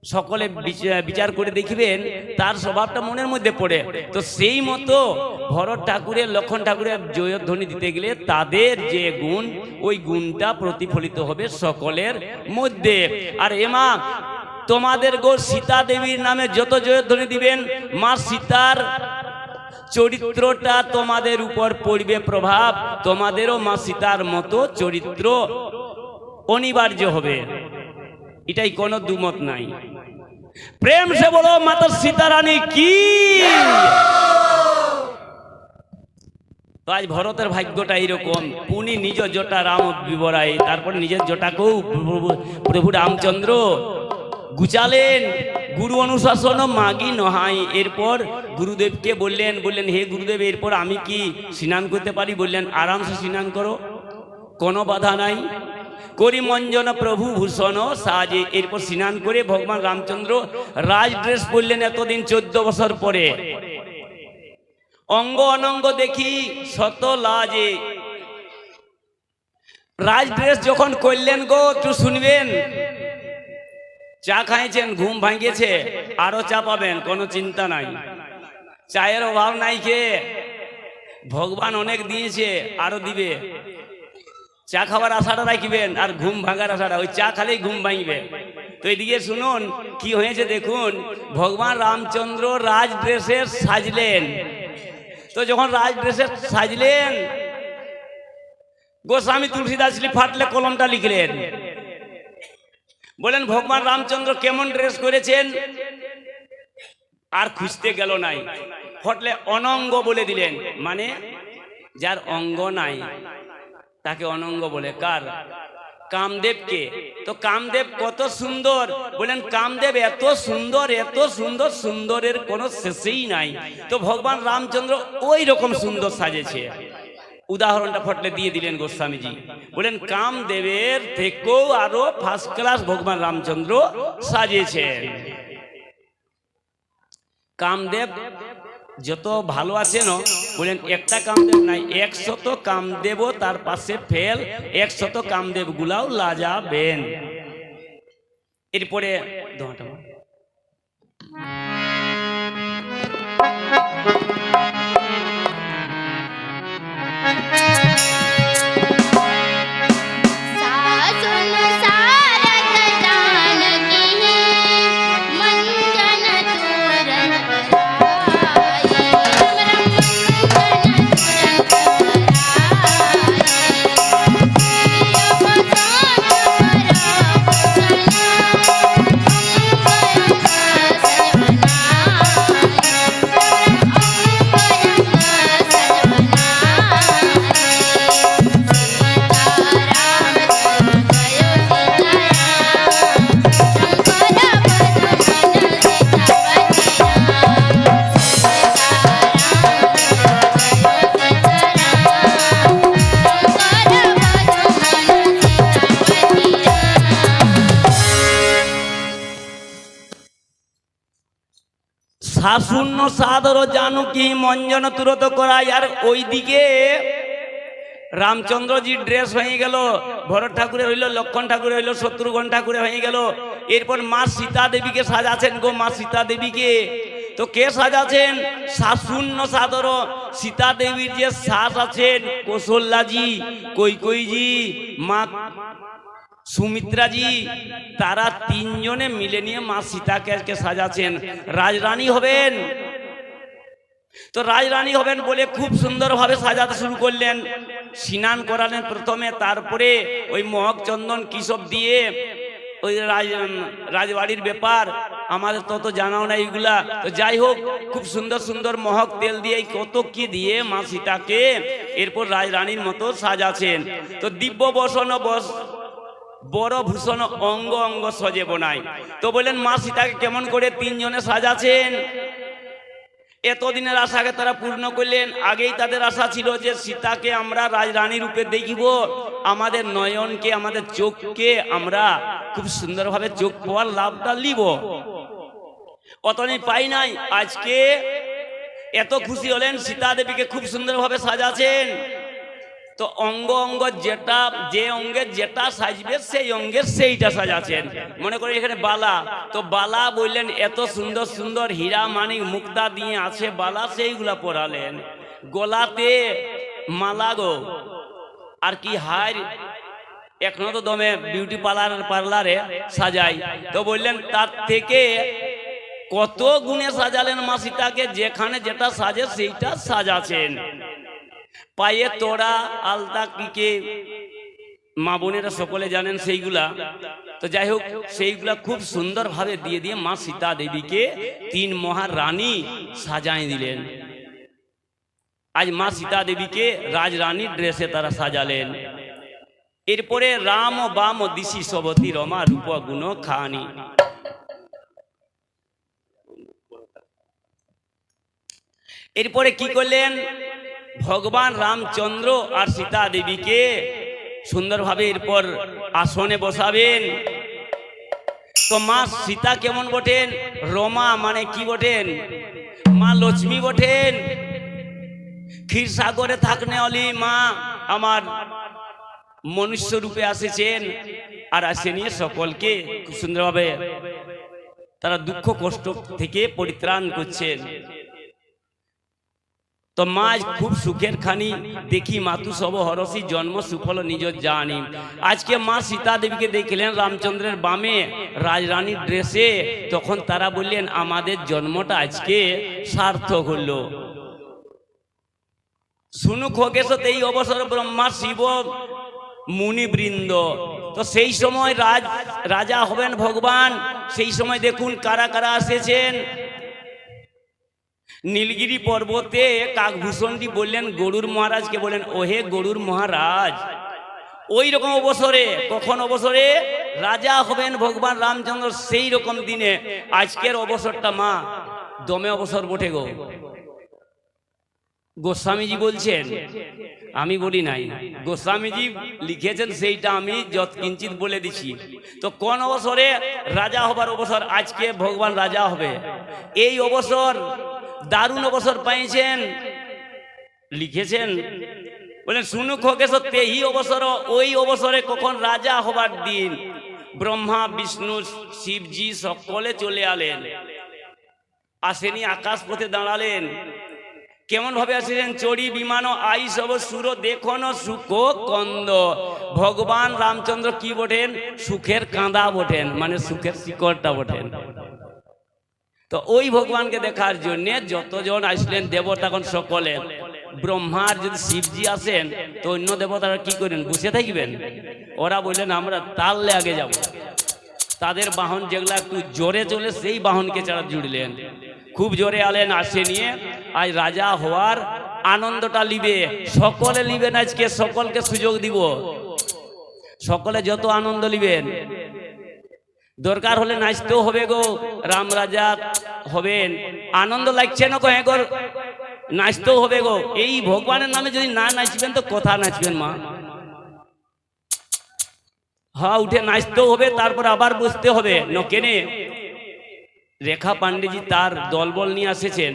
সকলে বিচার করে দেখিবেন তার স্বভাবটা মনের মধ্যে পড়ে। তো সেই মতো ভরত ঠাকুরের লক্ষণ ঠাকুরের জয়ধ্বনি দিতে গেলে তাদের যে গুণ, ওই গুণটা প্রতিফলিত হবে সকলের মধ্যে। আর এমা তোমাদের গো সীতা দেবীর নামে যত জয়ধ্বনি দিবেন, মা সীতার চরিত্রটা তোমাদের উপর পড়বে প্রভাব, তোমাদেরও মা সীতার মতো চরিত্র অনিবার্য হবে, এটাই কোনো দুমত নাই। প্রেম সে বলো মাতা সীতারানী কি। আজ ভরতের ভাগ্যটা এইরকম, উনি নিজ জটা রাম বিবরাই, তারপর নিজের জটাকেও প্রভু রামচন্দ্র গুচালেন। গুরু অনুশাসন মাগি নহাই। এরপর গুরুদেবকে বললেন হে গুরুদেব, এরপর আমি কি স্নান করতে পারি? বললেন আরামসে স্নান করো, কোনো বাধা নাই। করি মঞ্জন প্রভু ভূষণ সাজে। এরপর স্নান করে ভগবান রামচন্দ্র রাজ ড্রেস পরলেন। এতদিন 14 বছর পরে অঙ্গ অনঙ্গ দেখি শত লাজে। রাজ ড্রেস যখন করলেন গো, একটু শুনবেন। চা খাইছেন, ঘুম ভাঙিয়েছে, আরো চা পাবেন, কোনো চিন্তা নাই, চায়ের অভাব নাই। খেয়ে ভগবান অনেক দিয়েছে, আরো দিবে। চা খাবার আশাটা রাখবেন, আর ঘুম ভাঙার আশাটা, ওই চা খালেই ঘুম ভাঙবে। তো এদিকে শুনুন কি হয়েছে দেখুন। ভগবান রামচন্দ্র রাজ ড্রেসে সাজলেন। তো যখন রাজ ড্রেসে সাজলেন, গোস্বামী তুলসীদাস ফাটলে কলমটা লিখলেন, বলেন ভগবান রামচন্দ্র কেমন ড্রেস করেছেন। আর খুঁজতে গেল নাই, ফটলে অনঙ্গ বলে দিলেন। মানে যার অঙ্গ নাই তাকে অনঙ্গ বলে। কার? কামদেবকে। তো কামদেব কত সুন্দর, বলেন কামদেব এত সুন্দর, এত সুন্দর, সুন্দরের কোনো শেষেই নাই। তো ভগবান রামচন্দ্র ওই রকম সুন্দর সাজেছে। উদাহরণটা ফটলে দিয়ে দিলেন গোস্বামীজি, বলেন কামদেবের থেকেও আরো ফার্স্ট ক্লাস ভগবান রামচন্দ্র সাজিয়েছেন। কামদেব যত ভালো আছেন, বলেন একটা কামদেব নাই, 100 কামদেবও তার পাশে ফেল, 100 কামদেব গুলাও লাজাবেন। এরপরে শাশুন্য সাদর জানুকি মঞ্জন তুরত করাই। আর ওইদিকে রামচন্দ্রজির ড্রেস হয়ে গেল, ভরত ঠাকুরের হইল, লক্ষণ ঠাকুরের হইল, শত্রুঘ্ন ঠাকুরের হয়ে গেল। এরপর মা সীতা দেবীকে সাজাছেন গো, মা সীতা দেবীকে। তো কে সাজাছেন? শাশুন্য সাদর। সীতা দেবীর যে শাস আছেন, কৌশল্যাজি, কৈকেয়ীজি, মা সুমিত্রাজি, তারা 3 জনে মিলে নিয়ে মা সীতাকে সাজাচ্ছেন। রাজরানী হবেন। তো রাজরানী হবেন বলে খুব সুন্দরভাবে সাজাতে শুরু করলেন। স্নান করালেন প্রথমে, তারপরে ওই মহক চন্দন কি সব দিয়ে, ওই রাজবাড়ির ব্যাপার আমাদের তত জানাও না এইগুলা। তো যাই হোক, খুব সুন্দর সুন্দর মহক তেল দিয়ে কত কি দিয়ে মা সীতাকে এরপর রাজরানীর মতো সাজাচ্ছেন। তো দিব্য বসন বড় ভূষণ অঙ্গ অঙ্গ সজে বনায়। তো বলেন মা সীতাকে কেমন করে 3 জনে সাজাছেন। এতদিনের আশাকে তারা পূর্ণ করলেন। আগেই তাদের আশা ছিল যে সীতাকে আমরা রাজরানী রূপে দেখিব, আমাদের নয়নকে, আমাদের চোখকে আমরা খুব সুন্দরভাবে চোখ পাওয়ার লাভটা নিব। অতদিন পাই নাই। আজকে এত খুশি হলেন, সীতা দেবীকে খুব সুন্দরভাবে সাজাছেন। তো অঙ্গ অঙ্গ যেটা যে অঙ্গের যেটা সাজবে সেই অঙ্গের সেইটা সাজাচ্ছেন। মনে করি এখানে বালা, তো বালা বললেন এত সুন্দর সুন্দর হীরা মানিক মুক্তা দিয়ে আছে বালা, সেইগুলা পরালেন। গলাতে মালা গো, আর কি হার এখনো তো দমে বিউটি পার্লারে সাজাই, তো বললেন তার থেকে কত গুণে সাজালেন মা সীতাকে, যেখানে যেটা সাজে সেইটা সাজাচ্ছেন। পায়ে তোড়া আলতা কি মা বোনেরা সকলে জানেন সেইগুলা, তো যাই হোক সেইগুলা খুব সুন্দর ভাবে দিয়ে দিয়ে মা সীতা দেবীকে 3 মহারানী সাজাই দিলেন। আজ মা সীতা দেবীকে রাজরানীর ড্রেসে তারা সাজালেন। এরপরে রাম বাম দিশি সবতী রমা রূপ গুণ খানি। এরপরে কি করলেন, ভগবান রামচন্দ্র আর সীতা দেবীকে সুন্দরভাবে এরপর আসনে বসাবেন। তো মা সীতা কেমন বটেন, রমা মানে কি বটেন, মা লক্ষ্মী বটেন। ক্ষীরসাগরে থাকনে অলি মা আমার মনুষ্য রূপে আসেছেন, আর আসে নিয়ে সকলকে খুব সুন্দরভাবে তারা দুঃখ কষ্ট থেকে পরিত্রাণ করছেন। তো মা খুব সুখের খানি দেখি মাতু সব হরসি জন্ম সুফল নিজ জানি। আজকে মা সীতা দেবীকে দেখলেন রামচন্দ্রের বামে রাজরানীর ড্রেসে, তখন তারা বললেন আমাদের জন্মটা আজকে সার্থক হলো। শুনুক হোকেশত এই অবসর ব্রহ্মা শিব মুনিবৃন্দ। তো সেই সময় রাজা হবেন ভগবান, সেই সময় দেখুন কারা কারা এসেছেন। নীলগিরি পর্বতে কাকভূষণটি বললেন গরুর মহারাজকে, বলেন ওহে গরুর মহারাজ। ওই রকম অবসরে, কখন অবসরে, রাজা হবেন ভগবান রামচন্দ্র সেই রকম দিনে আজকের অবসরটা মা দমে অবসর বটে গো। গোস্বামীজি বলছেন, আমি বলি নাই, গোস্বামীজি লিখেছেন সেইটা আমি যত কিঞ্চিত বলে দিছি। তো কোন অবসরে, রাজা হবার অবসর, আজকে ভগবান রাজা হবে। এই অবসর দারুণ অবসর পাইছেন, লিখেছেন বলেন শুনুক হোকেশ তেহি অবসর। ওই অবসরে কখন রাজা হবার দিন ব্রহ্মা বিষ্ণু শিবজি সকলে চলে আলেন। আসেনি আকাশ পথে দাঁড়ালেন। কেমন ভাবে আসেছেন, চড়ি বিমান আই সব সুর দেখন সুখ কন্দ। ভগবান রামচন্দ্র কি বটেন, সুখের কাঁদা বটেন, মানে সুখের শিকড়টা বটেন। তো ওই ভগবানকে দেখার জন্য যতজন আসলেন দেবতাগণ সকলে, ব্রহ্মার যদি শিবজি আসেন তো অন্য দেবতারা কি করেন, বসে থাকবেন? ওরা বললেন আমরা তাললে আগে যাব। তাদের বাহন যেগুলা একটু জোরে চলে সেই বাহনকে চারা জুড়লেন, খুব জোরে আলেন। আসে নিয়ে আজ রাজা হওয়ার আনন্দটা লিবে, সকলে লিবেন। আজকে সকলকে সুযোগ দিব, সকলে যত আনন্দ লিবেন। দরকার হলে নাচতেও হবে গো, রাম রাজা হবেন, আনন্দ লাগছে না গো, হ্যাঁ গো নাচতেও হবে গো। এই ভগবানের নামে যদি না নাচবেন তো কথা নাচবেন মা? হ্যাঁ, উঠে নাচতেও হবে, তারপর আবার বসতে হবে। কেনে রেখা পান্ডেজি তার দলবল নিয়ে এসেছেন।